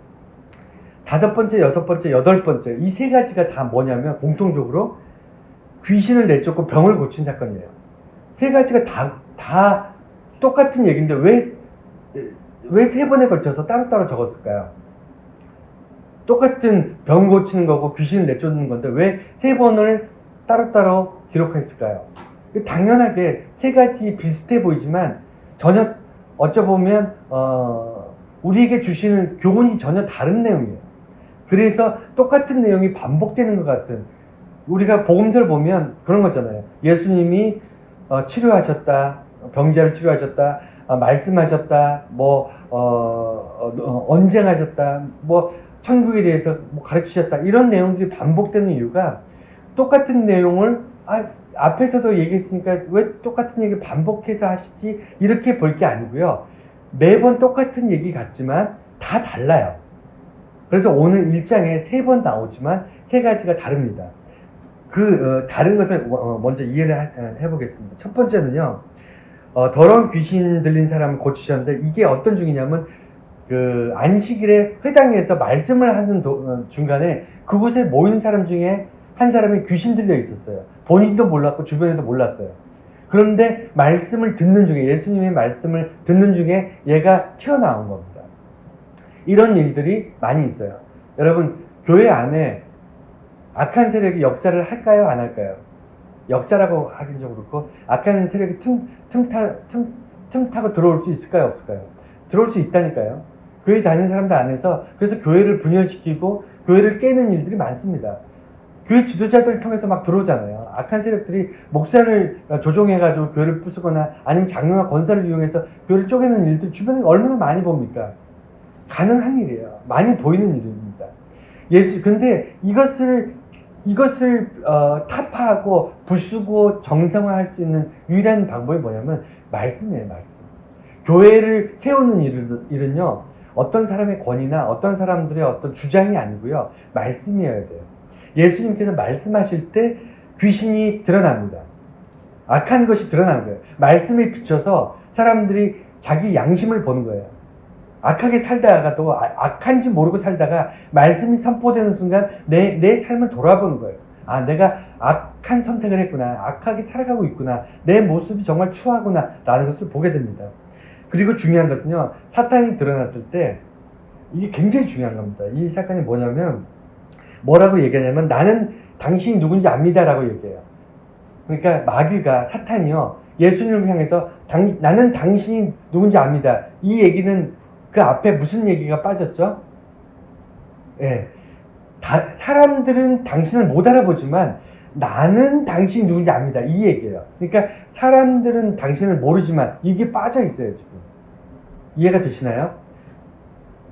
5번째, 6번째, 8번째 이 3가지가 다 뭐냐면 공통적으로 귀신을 내쫓고 병을 고친 사건이에요. 3가지가 다 똑같은 얘기인데 왜 3번에 걸쳐서 따로따로 적었을까요? 똑같은 병 고치는 거고 귀신을 내쫓는 건데 왜 3번을 따로따로 기록했을까요? 당연하게 3가지 비슷해 보이지만 전혀 어쩌보면 우리에게 주시는 교훈이 전혀 다른 내용이에요. 그래서 똑같은 내용이 반복되는 것 같은, 우리가 복음서를 보면 그런 거잖아요. 예수님이 치료하셨다, 병자를 치료하셨다, 말씀하셨다, 언쟁하셨다, 천국에 대해서 가르치셨다, 이런 내용들이 반복되는 이유가 똑같은 내용을 앞에서도 얘기했으니까 왜 똑같은 얘기를 반복해서 하시지, 이렇게 볼 게 아니고요. 매번 똑같은 얘기 같지만 다 달라요. 그래서 오늘 1장에 3번 나오지만 3가지가 다릅니다. 다른 것을 먼저 이해를 해보겠습니다. 첫 번째는요, 더러운 귀신 들린 사람을 고치셨는데, 이게 어떤 중이냐면 안식일에 회당에서 말씀을 하는 중간에 그곳에 모인 사람 중에 한 사람이 귀신 들려 있었어요. 본인도 몰랐고 주변에도 몰랐어요. 그런데 예수님의 말씀을 듣는 중에 얘가 튀어나온 겁니다. 이런 일들이 많이 있어요. 여러분, 교회 안에 악한 세력이 역사를 할까요, 안 할까요? 역사라고 하긴 좀 그렇고, 악한 세력이 틈타고 들어올 수 있을까요, 없을까요? 들어올 수 있다니까요. 교회 다니는 사람들 안에서. 그래서 교회를 분열시키고 교회를 깨는 일들이 많습니다. 교회 지도자들을 통해서 막 들어오잖아요. 악한 세력들이 목사를 조종해가지고 교회를 부수거나 아니면 장로나 권사를 이용해서 교회를 쪼개는 일들 주변에 얼마나 많이 봅니까? 가능한 일이에요. 많이 보이는 일입니다. 근데 이것을 타파하고 부수고 정상화할 수 있는 유일한 방법이 뭐냐면 말씀이에요, 말씀. 교회를 세우는 일은요, 어떤 사람의 권위나 어떤 사람들의 어떤 주장이 아니고요, 말씀이어야 돼요. 예수님께서 말씀하실 때 귀신이 드러납니다. 악한 것이 드러나는 거예요. 말씀에 비춰서 사람들이 자기 양심을 보는 거예요. 악하게 살다가도 악한지 모르고 살다가 말씀이 선포되는 순간 내 삶을 돌아보는 거예요. 내가 악한 선택을 했구나, 악하게 살아가고 있구나, 내 모습이 정말 추하구나 라는 것을 보게 됩니다. 그리고 중요한 것은요, 사탄이 드러났을 때 이게 굉장히 중요한 겁니다. 이 사건이 뭐냐면, 뭐라고 얘기하냐면, 나는 당신이 누군지 압니다라고 얘기해요. 그러니까 마귀가, 사탄이요, 예수님을 향해서 나는 당신이 누군지 압니다. 이 얘기는 그 앞에 무슨 얘기가 빠졌죠? 예. 사람들은 당신을 못 알아보지만 나는 당신이 누군지 압니다. 이 얘기예요. 그러니까 사람들은 당신을 모르지만 이게 빠져 있어요, 지금. 이해가 되시나요?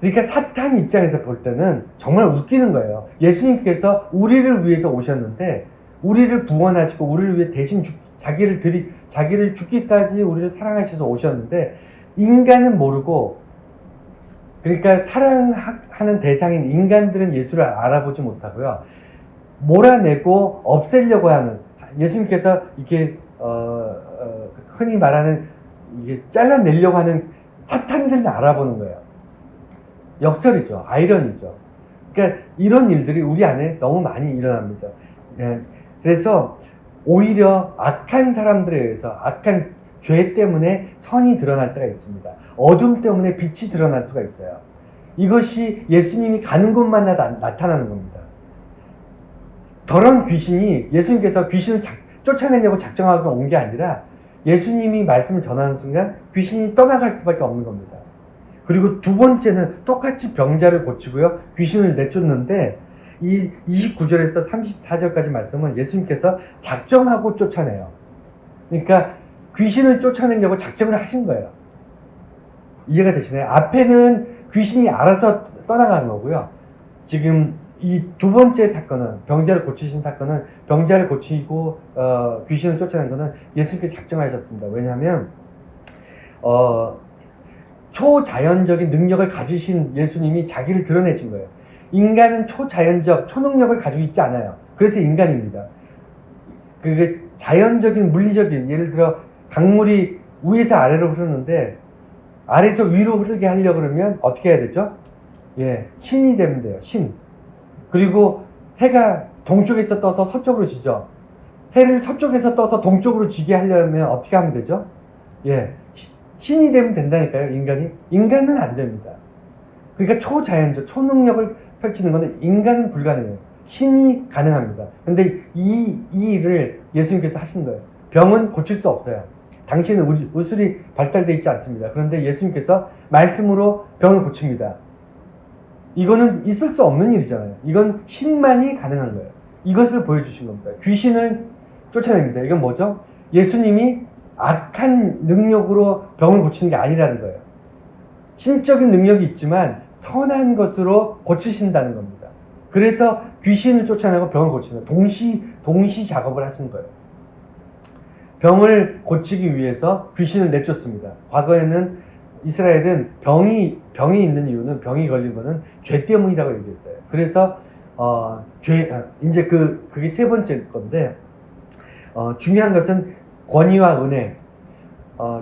그러니까 사탄 입장에서 볼 때는 정말 웃기는 거예요. 예수님께서 우리를 위해서 오셨는데, 우리를 구원하시고 우리를 위해 대신 자기를 죽기까지 우리를 사랑하셔서 오셨는데, 인간은 모르고, 그러니까 사랑하는 대상인 인간들은 예수를 알아보지 못하고요, 몰아내고 없애려고 하는, 예수님께서 이렇게 흔히 말하는 이게 잘라내려고 하는 사탄들은 알아보는 거예요. 역설이죠. 아이러니죠. 그러니까 이런 일들이 우리 안에 너무 많이 일어납니다. 예. 그래서 오히려 악한 사람들에 의해서, 악한 죄 때문에 선이 드러날 때가 있습니다. 어둠 때문에 빛이 드러날 수가 있어요. 이것이 예수님이 가는 곳마다 나타나는 겁니다. 더러운 귀신이, 예수님께서 귀신을 쫓아내려고 작정하고 온 게 아니라 예수님이 말씀을 전하는 순간 귀신이 떠나갈 수밖에 없는 겁니다. 그리고 두 번째는 똑같이 병자를 고치고요, 귀신을 내쫓는데, 이 29절에서 34절까지 말씀은 예수님께서 작정하고 쫓아내요. 그러니까 귀신을 쫓아내려고 작정을 하신 거예요. 이해가 되시나요? 앞에는 귀신이 알아서 떠나가는 거고요, 지금 이 두 번째 사건은, 병자를 고치신 사건은, 병자를 고치고 귀신을 쫓아낸 거는 예수님께서 작정하셨습니다. 왜냐하면 초자연적인 능력을 가지신 예수님이 자기를 드러내신 거예요. 인간은 초능력을 가지고 있지 않아요. 그래서 인간입니다. 그게 자연적인, 물리적인, 예를 들어 강물이 위에서 아래로 흐르는데 아래에서 위로 흐르게 하려고 그러면 어떻게 해야 되죠? 예, 신이 되면 돼요. 신. 그리고 해가 동쪽에서 떠서 서쪽으로 지죠. 해를 서쪽에서 떠서 동쪽으로 지게 하려면 어떻게 하면 되죠? 예, 신이 되면 된다니까요, 인간이. 인간은 안 됩니다. 그러니까 초자연적, 초능력을 펼치는 것은 인간은 불가능해요. 신이 가능합니다. 근데 이 일을 예수님께서 하신 거예요. 병은 고칠 수 없어요. 당신은 의술이 발달되어 있지 않습니다. 그런데 예수님께서 말씀으로 병을 고칩니다. 이거는 있을 수 없는 일이잖아요. 이건 신만이 가능한 거예요. 이것을 보여주신 겁니다. 귀신을 쫓아냅니다. 이건 뭐죠? 예수님이 악한 능력으로 병을 고치는 게 아니라는 거예요. 신적인 능력이 있지만 선한 것으로 고치신다는 겁니다. 그래서 귀신을 쫓아내고 병을 고치는, 동시 작업을 하신 거예요. 병을 고치기 위해서 귀신을 내쫓습니다. 과거에는 이스라엘은 병이 있는 이유는, 병이 걸린 거는 죄 때문이라고 얘기했어요. 그래서 이제 그게 세 번째 건데, 중요한 것은 권위와 은혜.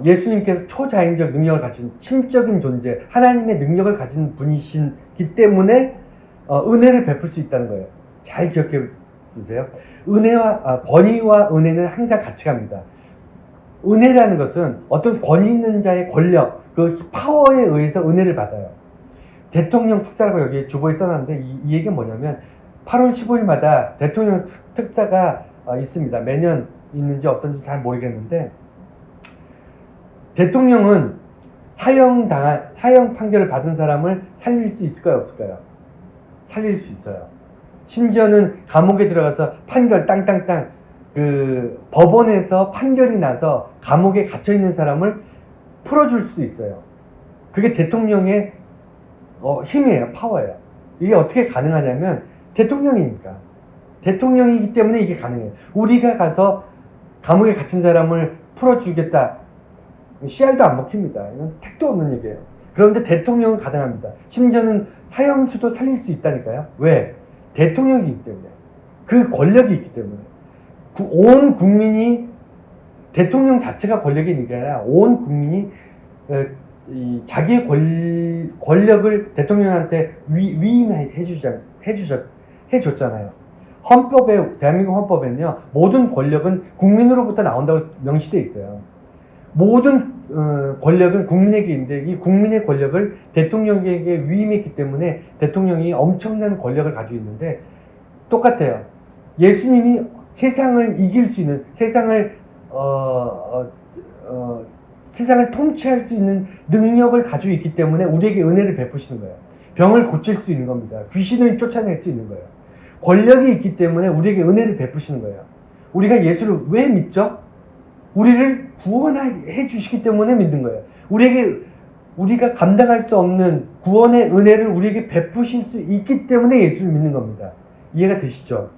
예수님께서 초자연적 능력을 가진 신적인 존재, 하나님의 능력을 가진 분이시기 때문에 은혜를 베풀 수 있다는 거예요. 잘 기억해 주세요. 권위와 은혜는 항상 같이 갑니다. 은혜라는 것은 어떤 권위 있는 자의 권력, 그 파워에 의해서 은혜를 받아요. 대통령 특사라고 여기 주보에 써놨는데, 이 얘기는 뭐냐면 8월 15일마다 대통령 특사가 있습니다. 매년 있는지 어떤지 잘 모르겠는데, 대통령은 사형 판결을 받은 사람을 살릴 수 있을까요, 없을까요? 살릴 수 있어요. 심지어는 감옥에 들어가서 판결 땅땅땅, 법원에서 판결이 나서 감옥에 갇혀 있는 사람을 풀어줄 수도 있어요. 그게 대통령의 힘이에요, 파워예요. 이게 어떻게 가능하냐면 대통령이니까. 대통령이기 때문에 이게 가능해요. 우리가 가서 감옥에 갇힌 사람을 풀어주겠다, 씨알도 안 먹힙니다. 이건 택도 없는 얘기예요. 그런데 대통령은 가능합니다. 심지어는 사형수도 살릴 수 있다니까요. 왜? 대통령이기 때문에. 그 권력이 있기 때문에. 온 국민이, 대통령 자체가 권력이 있는 게 아니라 온 국민이 자기의 권력을 대통령한테 해줬잖아요. 대한민국 헌법에는요, 모든 권력은 국민으로부터 나온다고 명시되어 있어요. 모든 권력은 국민에게 있는데 이 국민의 권력을 대통령에게 위임했기 때문에 대통령이 엄청난 권력을 가지고 있는데 똑같아요. 예수님이 세상을 이길 수 있는 세상을 통치할 수 있는 능력을 가지고 있기 때문에 우리에게 은혜를 베푸시는 거예요. 병을 고칠 수 있는 겁니다. 귀신을 쫓아낼 수 있는 거예요. 권력이 있기 때문에 우리에게 은혜를 베푸시는 거예요. 우리가 예수를 왜 믿죠? 우리를 구원해 주시기 때문에 믿는 거예요. 우리가 감당할 수 없는 구원의 은혜를 우리에게 베푸실 수 있기 때문에 예수를 믿는 겁니다. 이해가 되시죠?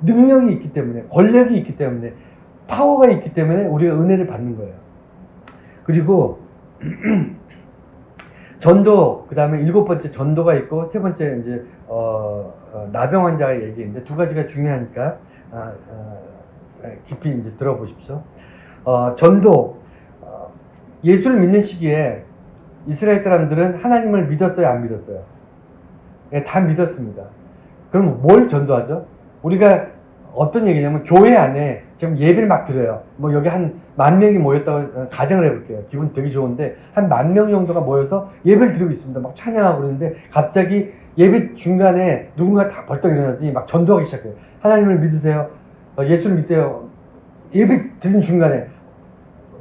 능력이 있기 때문에, 권력이 있기 때문에, 파워가 있기 때문에 우리가 은혜를 받는 거예요. 그리고 전도, 그 다음에 7번째 전도가 있고, 3번째 이제 나병 환자의 얘기인데, 두 가지가 중요하니까 깊이 이제 들어보십시오. 전도, 예수를 믿는 시기에 이스라엘 사람들은 하나님을 믿었어요, 안 믿었어요? 네, 다 믿었습니다. 그럼 뭘 전도하죠? 우리가 어떤 얘기냐면 교회 안에 지금 예배를 막 드려요. 뭐 여기 한 10,000명이 모였다고 가정을 해볼게요. 기분 되게 좋은데 한 10,000명 정도가 모여서 예배를 드리고 있습니다. 막 찬양하고 그러는데 갑자기 예배 중간에 누군가 다 벌떡 일어나더니 막 전도하기 시작해요. 하나님을 믿으세요. 예수를 믿으세요. 예배 드린 중간에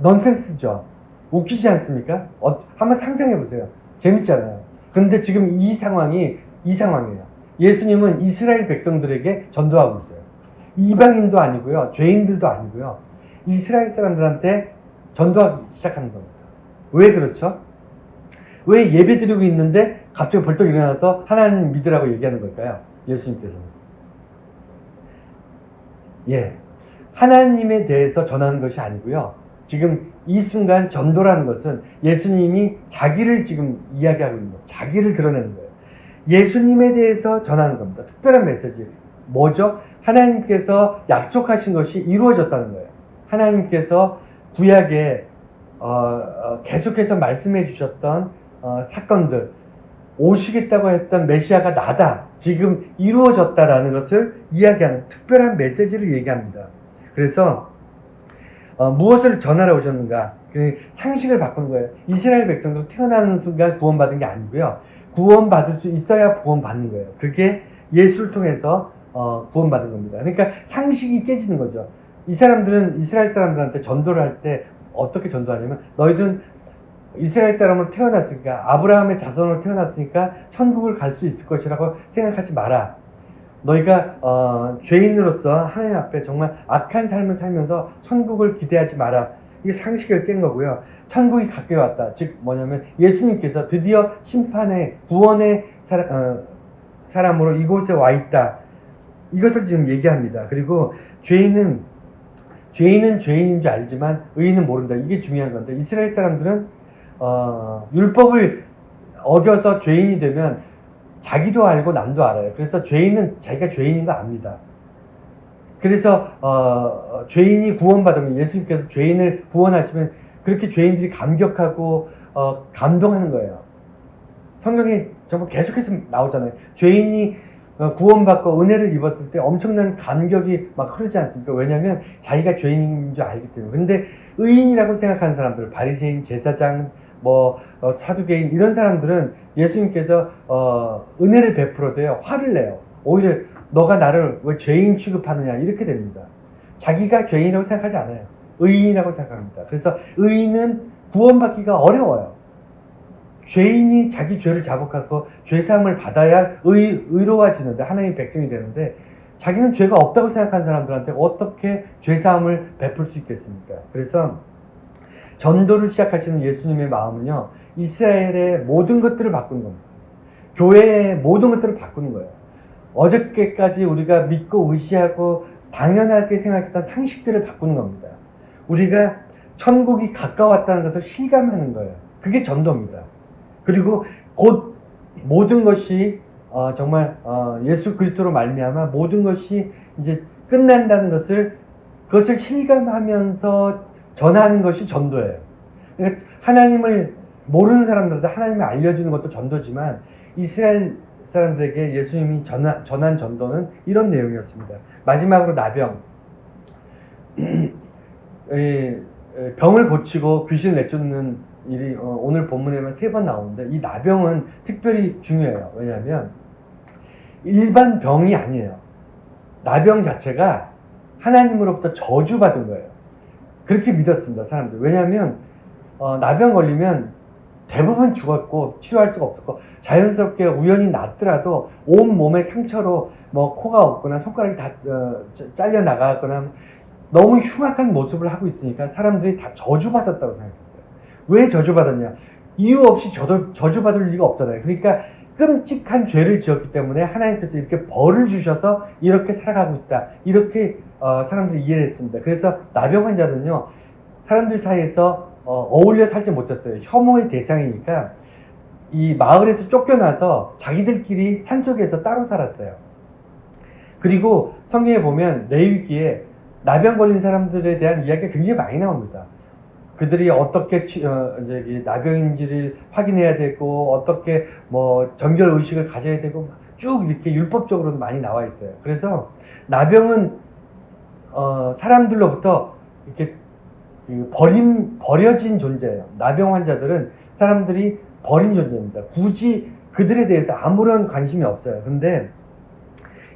넌센스죠. 웃기지 않습니까? 한번 상상해 보세요. 재밌잖아요. 그런데 지금 이 상황이에요. 예수님은 이스라엘 백성들에게 전도하고 있어요. 이방인도 아니고요. 죄인들도 아니고요. 이스라엘 사람들한테 전도하기 시작하는 겁니다. 왜 그렇죠? 왜 예배 드리고 있는데 갑자기 벌떡 일어나서 하나님 믿으라고 얘기하는 걸까요? 예수님께서는. 하나님에 대해서 전하는 것이 아니고요. 지금 이 순간 전도라는 것은 예수님이 자기를 지금 이야기하고 있는 거예요. 자기를 드러내는 거예요. 예수님에 대해서 전하는 겁니다. 특별한 메시지. 뭐죠? 하나님께서 약속하신 것이 이루어졌다는 거예요. 하나님께서 구약에 계속해서 말씀해 주셨던 사건들, 오시겠다고 했던 메시아가 나다. 지금 이루어졌다라는 것을 이야기하는 특별한 메시지를 얘기합니다. 그래서 무엇을 전하러 오셨는가? 그 상식을 바꾸는 거예요. 이스라엘 백성도 태어나는 순간 구원받은 게 아니고요. 구원받을 수 있어야 구원받는 거예요. 그게 예수를 통해서 구원받은 겁니다. 그러니까 상식이 깨지는 거죠. 이스라엘 사람들한테 전도를 할 때 어떻게 전도하냐면 너희들은 이스라엘 사람으로 태어났으니까 아브라함의 자손으로 태어났으니까 천국을 갈 수 있을 것이라고 생각하지 마라. 너희가 죄인으로서 하나님 앞에 정말 악한 삶을 살면서 천국을 기대하지 마라. 이게 상식을 깬 거고요. 천국이 가까이 왔다. 즉 뭐냐면 예수님께서 드디어 심판의 구원의 사람으로 이곳에 와 있다. 이것을 지금 얘기합니다. 그리고 죄인은 죄인인 줄 알지만 의인은 모른다. 이게 중요한 건데 이스라엘 사람들은 율법을 어겨서 죄인이 되면 자기도 알고 남도 알아요. 그래서 죄인은 자기가 죄인인 거 압니다. 그래서 죄인이 구원받으면 예수님께서 죄인을 구원하시면 그렇게 죄인들이 감격하고 감동하는 거예요. 성경에 정말 계속해서 나오잖아요. 죄인이 구원받고 은혜를 입었을 때 엄청난 감격이 막 흐르지 않습니까? 왜냐하면 자기가 죄인인 줄 알기 때문에. 근데 의인이라고 생각하는 사람들, 바리새인, 제사장, 사두개인 이런 사람들은 예수님께서 은혜를 베풀어도요 화를 내요. 오히려 너가 나를 왜 죄인 취급하느냐 이렇게 됩니다. 자기가 죄인이라고 생각하지 않아요. 의인이라고 생각합니다. 그래서 의인은 구원받기가 어려워요. 죄인이 자기 죄를 자복하고 죄사함을 받아야 의로워지는데 하나님의 백성이 되는데 자기는 죄가 없다고 생각하는 사람들한테 어떻게 죄사함을 베풀 수 있겠습니까? 그래서 전도를 시작하시는 예수님의 마음은요, 이스라엘의 모든 것들을 바꾸는 겁니다. 교회의 모든 것들을 바꾸는 거예요. 어저께까지 우리가 믿고 의지하고 당연하게 생각했던 상식들을 바꾸는 겁니다. 우리가 천국이 가까웠다는 것을 실감하는 거예요. 그게 전도입니다. 그리고 곧 모든 것이 정말 예수 그리스도로 말미암아 모든 것이 이제 끝난다는 그것을 실감하면서 전하는 것이 전도예요. 그러니까 하나님을 모르는 사람들한테 하나님을 알려주는 것도 전도지만 이스라엘 사람들에게 예수님이 전한 전도는 이런 내용이었습니다. 마지막으로 나병. 병을 고치고 귀신을 내쫓는 일이 오늘 본문에만 3번 나오는데, 이 나병은 특별히 중요해요. 왜냐하면 일반 병이 아니에요. 나병 자체가 하나님으로부터 저주받은 거예요. 그렇게 믿었습니다, 사람들. 왜냐하면 나병 걸리면 대부분 죽었고 치료할 수가 없었고, 자연스럽게 우연히 낫더라도 온 몸의 상처로 뭐 코가 없거나 손가락이 다 잘려 나가거나 너무 흉악한 모습을 하고 있으니까 사람들이 다 저주받았다고 생각했어요. 왜 저주받았냐? 이유 없이 저주받을 리가 없잖아요. 그러니까 끔찍한 죄를 지었기 때문에 하나님께서 이렇게 벌을 주셔서 이렇게 살아가고 있다, 이렇게 사람들이 이해를 했습니다. 그래서 나병 환자는요, 사람들 사이에서 어울려 살지 못했어요. 혐오의 대상이니까 이 마을에서 쫓겨나서 자기들끼리 산속에서 따로 살았어요. 그리고 성경에 보면 레위기에 나병 걸린 사람들에 대한 이야기가 굉장히 많이 나옵니다. 그들이 어떻게 나병인지를 확인해야 되고, 어떻게 뭐 정결 의식을 가져야 되고, 쭉 이렇게 율법적으로도 많이 나와 있어요. 그래서 나병은 사람들로부터 이렇게 버려진 존재예요. 나병 환자들은 사람들이 버린 존재입니다. 굳이 그들에 대해서 아무런 관심이 없어요. 근데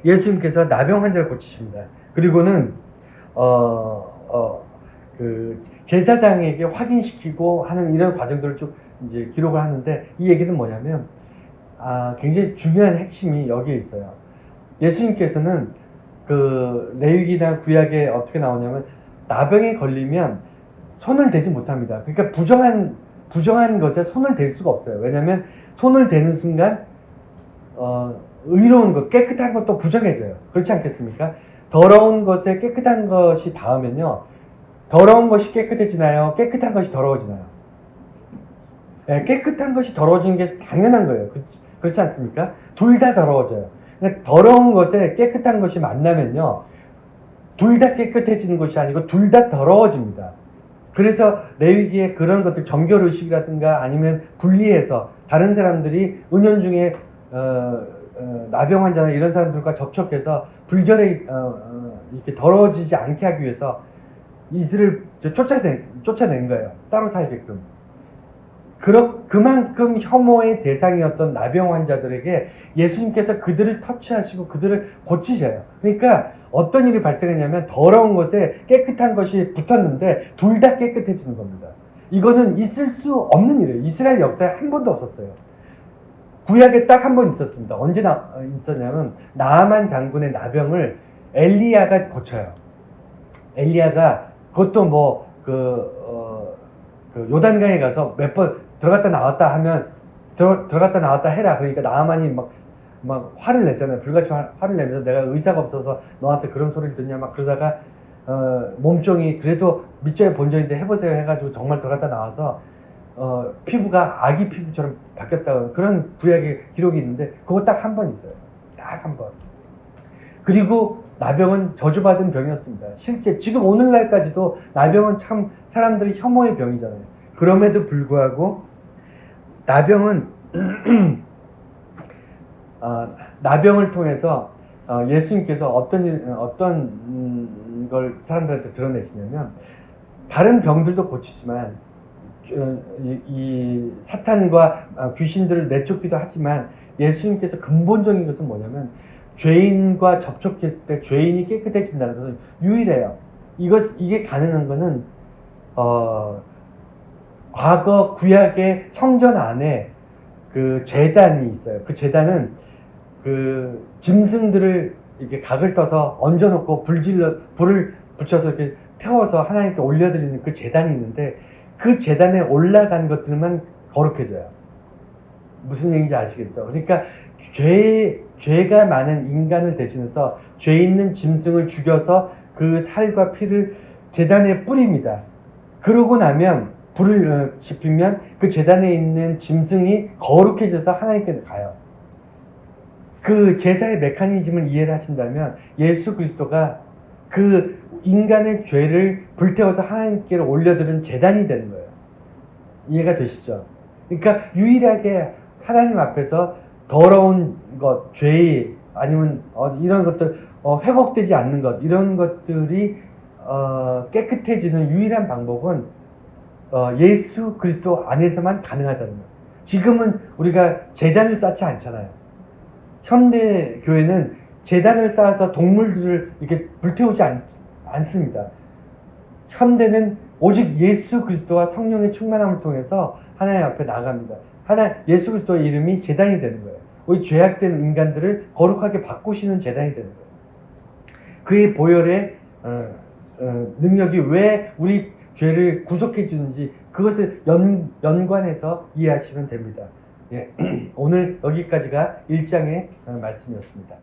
예수님께서 나병 환자를 고치십니다. 그리고는 그 제사장에게 확인시키고 하는 이런 과정들을 쭉 이제 기록을 하는데, 이 얘기는 뭐냐면 굉장히 중요한 핵심이 여기에 있어요. 예수님께서는 그 레위기나 구약에 어떻게 나오냐면, 나병에 걸리면 손을 대지 못합니다. 그러니까 부정한 것에 손을 댈 수가 없어요. 왜냐하면 손을 대는 순간 의로운 것, 깨끗한 것도 부정해져요. 그렇지 않겠습니까? 더러운 것에 깨끗한 것이 닿으면요, 더러운 것이 깨끗해지나요? 깨끗한 것이 더러워지나요? 네, 깨끗한 것이 더러워지는 게 당연한 거예요. 그렇지 않습니까? 둘 다 더러워져요. 그러니까 더러운 것에 깨끗한 것이 만나면요, 둘 다 깨끗해지는 것이 아니고 둘 다 더러워집니다. 그래서 레위기에 그런 것들, 정결의식이라든가 아니면 분리해서 다른 사람들이 은연중에 나병 환자나 이런 사람들과 접촉해서 불결에 이렇게 더러워지지 않게 하기 위해서 이들을 쫓아낸 거예요. 따로 살게끔. 그만큼 혐오의 대상이었던 나병 환자들에게 예수님께서 그들을 터치하시고 그들을 고치셔요. 그러니까 어떤 일이 발생했냐면, 더러운 것에 깨끗한 것이 붙었는데 둘 다 깨끗해지는 겁니다. 이거는 있을 수 없는 일이에요. 이스라엘 역사에 한 번도 없었어요. 구약에 딱 한 번 있었습니다. 언제 있었냐면, 나아만 장군의 나병을 엘리야가 고쳐요. 엘리야가 그것도 뭐 그 요단강에 가서 몇 번 들어갔다 나왔다 하면 들어갔다 나왔다 해라. 그러니까 나아만이 막 화를 냈잖아요. 불같이 화를 내면서 내가 의사가 없어서 너한테 그런 소리를 듣냐 막 그러다가 몸종이 그래도 밑줄에 본전인데 해보세요 해가지고 정말 들어갔다 나와서 피부가 아기 피부처럼 바뀌었다고, 그런 구약의 기록이 있는데 그거 딱 한 번 있어요. 딱 한 번. 그리고 나병은 저주받은 병이었습니다. 실제 지금 오늘날까지도 나병은 참 사람들이 혐오의 병이잖아요. 그럼에도 불구하고 나병은 나병을 통해서 예수님께서 어떤 걸 사람들한테 드러내시냐면, 다른 병들도 고치지만 이 사탄과 귀신들을 내쫓기도 하지만, 예수님께서 근본적인 것은 뭐냐면, 죄인과 접촉했을 때 죄인이 깨끗해진다는 것은 유일해요. 이게 가능한 것은 과거 구약의 성전 안에 그 제단이 있어요. 그 제단은 그 짐승들을 이렇게 각을 떠서 얹어놓고 불을 붙여서 이렇게 태워서 하나님께 올려드리는 그 제단이 있는데, 그 제단에 올라간 것들만 거룩해져요. 무슨 얘기인지 아시겠죠? 그러니까 죄가 많은 인간을 대신해서 죄 있는 짐승을 죽여서 그 살과 피를 제단에 뿌립니다. 그러고 나면 불을 지피면 그 제단에 있는 짐승이 거룩해져서 하나님께 가요. 그 제사의 메커니즘을 이해를 하신다면, 예수 그리스도가 그 인간의 죄를 불태워서 하나님께 올려드린 제단이 되는 거예요. 이해가 되시죠? 그러니까 유일하게 하나님 앞에서 더러운 것, 죄, 아니면 이런 것들 회복되지 않는 것, 이런 것들이 깨끗해지는 유일한 방법은 예수 그리스도 안에서만 가능하다는 거예요. 지금은 우리가 제단을 쌓지 않잖아요. 현대 교회는 제단을 쌓아서 동물들을 이렇게 불태우지 않습니다. 현대는 오직 예수 그리스도와 성령의 충만함을 통해서 하나님 앞에 나아갑니다. 예수 그리스도의 이름이 제단이 되는 거예요. 우리 죄악된 인간들을 거룩하게 바꾸시는 제단이 되는 거예요. 그의 보혈의 능력이 왜 우리 죄를 구속해 주는지 그것을 연관해서 이해하시면 됩니다. 예, 오늘 여기까지가 1장의 말씀이었습니다.